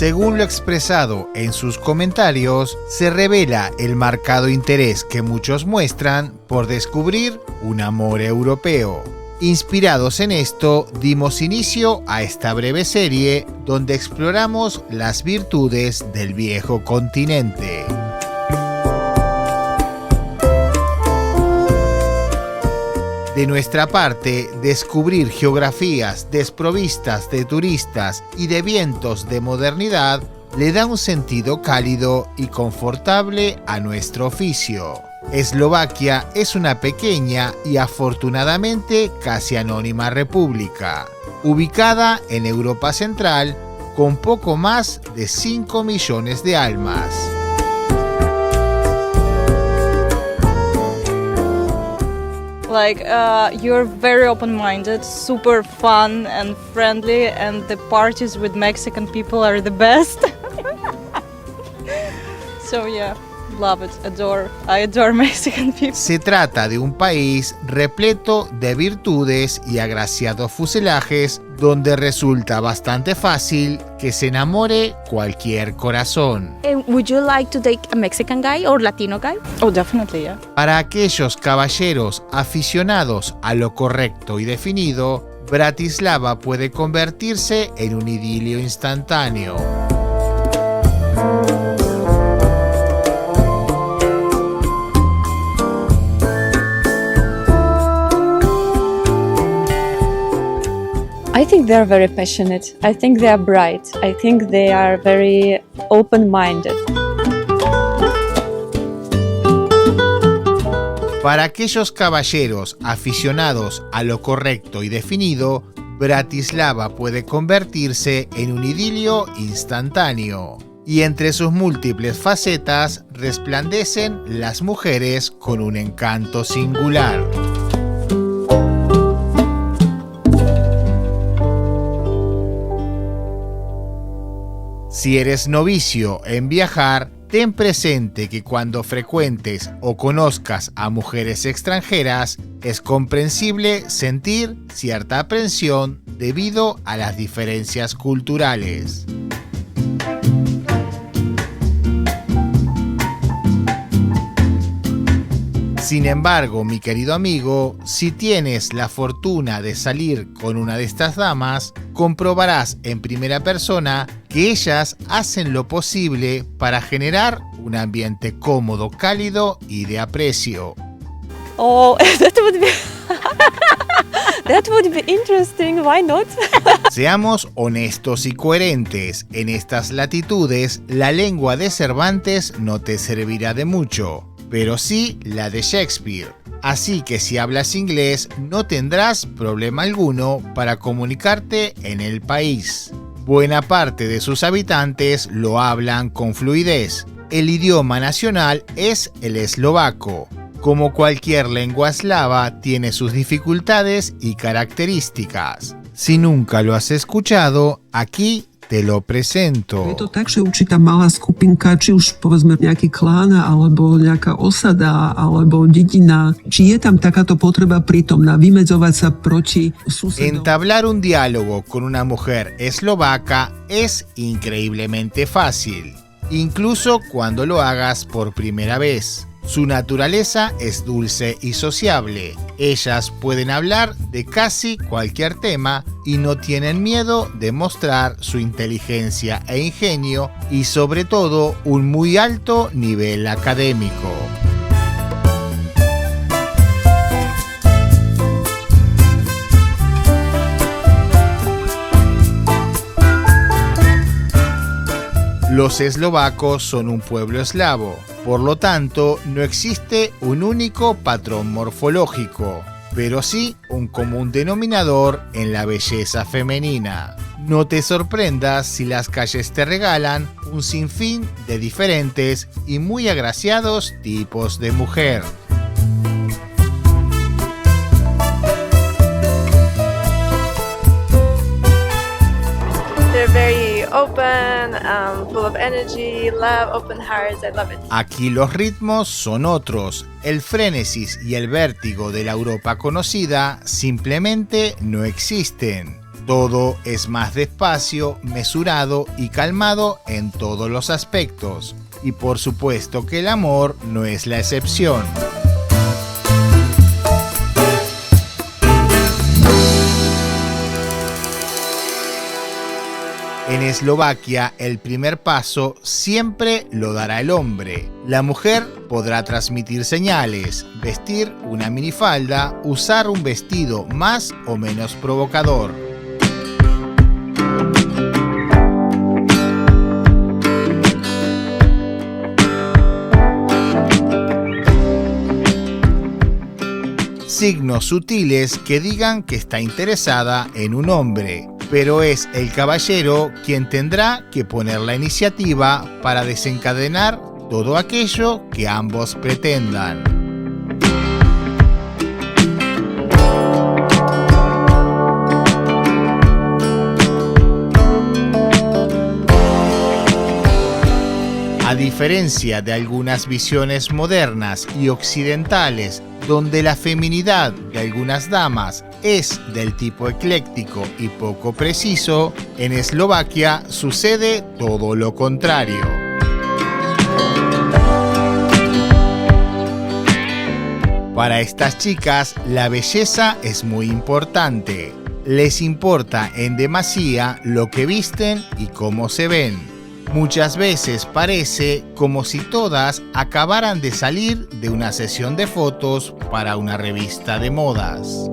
Según lo expresado en sus comentarios, se revela el marcado interés que muchos muestran por descubrir un amor europeo. Inspirados en esto, dimos inicio a esta breve serie donde exploramos las virtudes del viejo continente. De nuestra parte, descubrir geografías desprovistas de turistas y de vientos de modernidad le da un sentido cálido y confortable a nuestro oficio. Eslovaquia es una pequeña y afortunadamente casi anónima república, ubicada en Europa Central con poco más de 5 millones de almas. You're very open-minded, super fun and friendly, and the parties with Mexican people are the best. So yeah, love it, I adore Mexican people. Se trata de un país repleto de virtudes y agraciados fuselajes donde resulta bastante fácil que se enamore cualquier corazón. Would you like to date a Mexican guy or Latino guy? Oh, definitely, yeah. Para aquellos caballeros aficionados a lo correcto y definido, Bratislava puede convertirse en un idilio instantáneo. I think they're very passionate. I think they are bright. I think they are very open-minded. Para aquellos caballeros aficionados a lo correcto y definido, Bratislava puede convertirse en un idilio instantáneo. Y entre sus múltiples facetas resplandecen las mujeres con un encanto singular. Si eres novicio en viajar, ten presente que cuando frecuentes o conozcas a mujeres extranjeras, es comprensible sentir cierta aprensión debido a las diferencias culturales. Sin embargo, mi querido amigo, si tienes la fortuna de salir con una de estas damas, comprobarás en primera persona que ellas hacen lo posible para generar un ambiente cómodo, cálido y de aprecio. Oh, that would be interesting. Why not? Seamos honestos y coherentes. En estas latitudes, la lengua de Cervantes no te servirá de mucho, pero sí la de Shakespeare. Así que si hablas inglés no tendrás problema alguno para comunicarte en el país. Buena parte de sus habitantes lo hablan con fluidez. El idioma nacional es el eslovaco. Como cualquier lengua eslava, tiene sus dificultades y características. Si nunca lo has escuchado, aquí te lo presento. Je to tak, že určitá malá skupinka, či už povedzme nejaký klán, alebo nejaká osada, alebo dedina, či je tam takáto potreba prítomná vymedzovať sa proti susedom. Entablar un diálogo con una mujer eslovaca es increíblemente fácil, incluso cuando lo hagas por primera vez. Su naturaleza es dulce y sociable. Ellas pueden hablar de casi cualquier tema y no tienen miedo de mostrar su inteligencia e ingenio y sobre todo un muy alto nivel académico. Los eslovacos son un pueblo eslavo, por lo tanto no existe un único patrón morfológico, pero sí un común denominador en la belleza femenina. No te sorprendas si las calles te regalan un sinfín de diferentes y muy agraciados tipos de mujer. They're very open, full of energy, love, open hearts. I love it. Aquí los ritmos son otros. El frenesis y el vértigo de la Europa conocida simplemente no existen. Todo es más despacio, mesurado y calmado en todos los aspectos. Y por supuesto que el amor no es la excepción. En Eslovaquia, el primer paso siempre lo dará el hombre. La mujer podrá transmitir señales, vestir una minifalda, usar un vestido más o menos provocador. Signos sutiles que digan que está interesada en un hombre. Pero es el caballero quien tendrá que poner la iniciativa para desencadenar todo aquello que ambos pretendan. A diferencia de algunas visiones modernas y occidentales, donde la feminidad de algunas damas es del tipo ecléctico y poco preciso, en Eslovaquia sucede todo lo contrario. Para estas chicas, la belleza es muy importante. Les importa en demasía lo que visten y cómo se ven. Muchas veces parece como si todas acabaran de salir de una sesión de fotos para una revista de modas.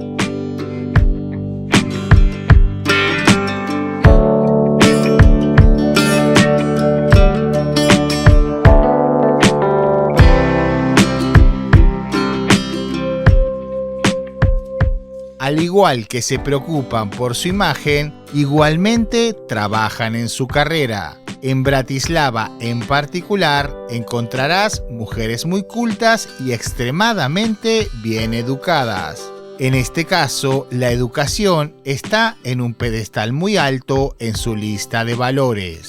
Al igual que se preocupan por su imagen, igualmente trabajan en su carrera. En Bratislava, en particular, encontrarás mujeres muy cultas y extremadamente bien educadas. En este caso, la educación está en un pedestal muy alto en su lista de valores.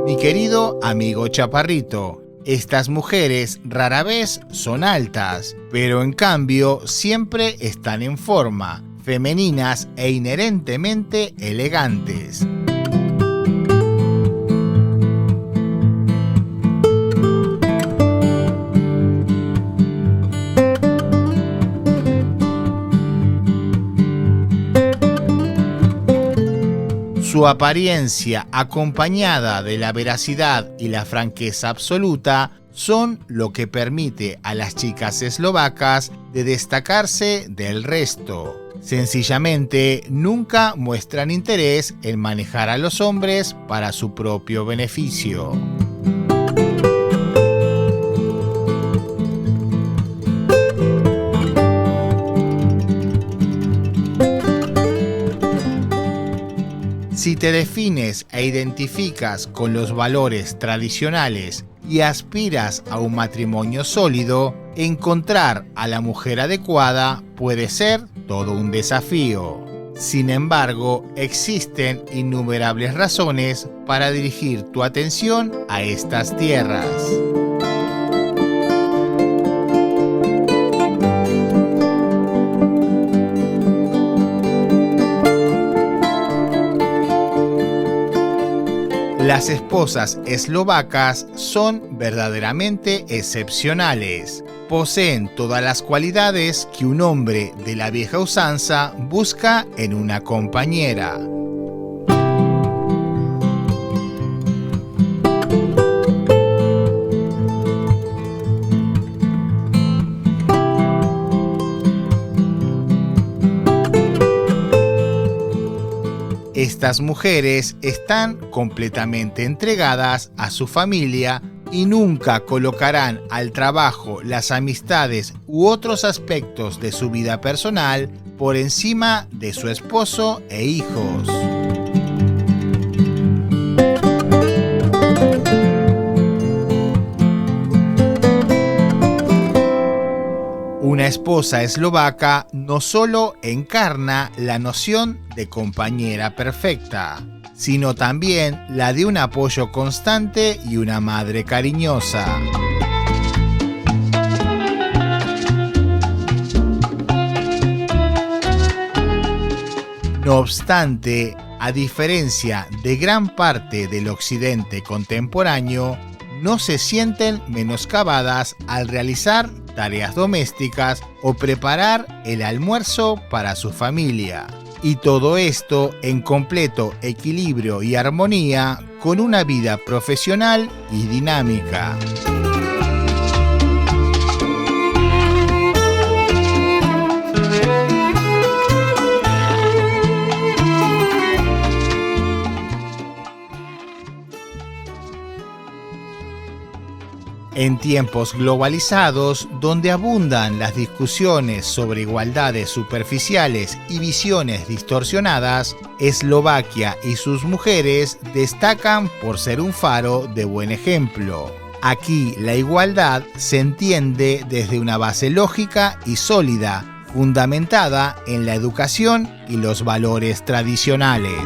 Mi querido amigo Chaparrito, estas mujeres rara vez son altas, pero en cambio siempre están en forma, femeninas e inherentemente elegantes. Su apariencia, acompañada de la veracidad y la franqueza absoluta, son lo que permite a las chicas eslovacas de destacarse del resto. Sencillamente, nunca muestran interés en manejar a los hombres para su propio beneficio. Si te defines e identificas con los valores tradicionales y aspiras a un matrimonio sólido, encontrar a la mujer adecuada puede ser todo un desafío. Sin embargo, existen innumerables razones para dirigir tu atención a estas tierras. Las esposas eslovacas son verdaderamente excepcionales. Poseen todas las cualidades que un hombre de la vieja usanza busca en una compañera. Estas mujeres están completamente entregadas a su familia y nunca colocarán al trabajo, las amistades u otros aspectos de su vida personal por encima de su esposo e hijos. Una esposa eslovaca no solo encarna la noción de compañera perfecta, sino también la de un apoyo constante y una madre cariñosa. No obstante, a diferencia de gran parte del occidente contemporáneo, no se sienten menoscabadas al realizar tareas domésticas o preparar el almuerzo para su familia. Y todo esto en completo equilibrio y armonía con una vida profesional y dinámica. En tiempos globalizados, donde abundan las discusiones sobre igualdades superficiales y visiones distorsionadas, Eslovaquia y sus mujeres destacan por ser un faro de buen ejemplo. Aquí la igualdad se entiende desde una base lógica y sólida, fundamentada en la educación y los valores tradicionales.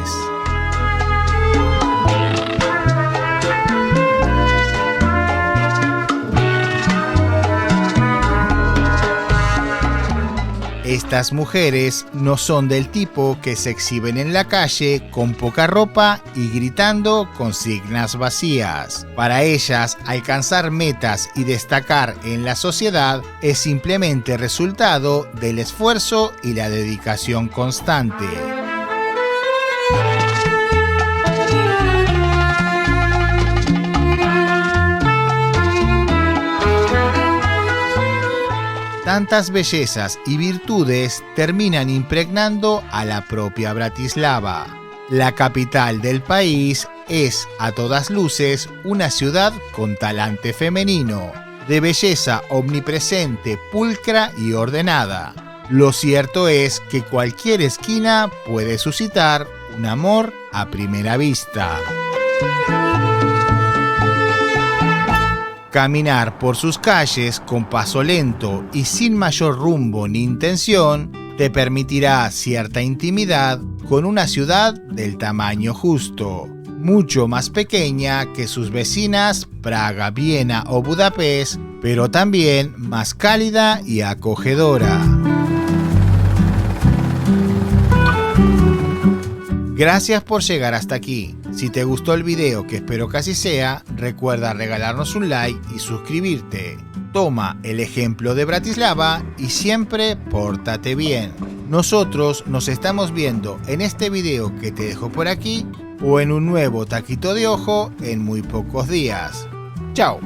Estas mujeres no son del tipo que se exhiben en la calle con poca ropa y gritando consignas vacías. Para ellas, alcanzar metas y destacar en la sociedad es simplemente resultado del esfuerzo y la dedicación constante. Tantas bellezas y virtudes terminan impregnando a la propia Bratislava. La capital del país es, a todas luces, una ciudad con talante femenino, de belleza omnipresente, pulcra y ordenada. Lo cierto es que cualquier esquina puede suscitar un amor a primera vista. Caminar por sus calles con paso lento y sin mayor rumbo ni intención te permitirá cierta intimidad con una ciudad del tamaño justo, mucho más pequeña que sus vecinas Praga, Viena o Budapest, pero también más cálida y acogedora. Gracias por llegar hasta aquí. Si te gustó el video, que espero que así sea, recuerda regalarnos un like y suscribirte. Toma el ejemplo de Bratislava y siempre pórtate bien. Nosotros nos estamos viendo en este video que te dejo por aquí o en un nuevo taquito de ojo en muy pocos días. ¡Chao!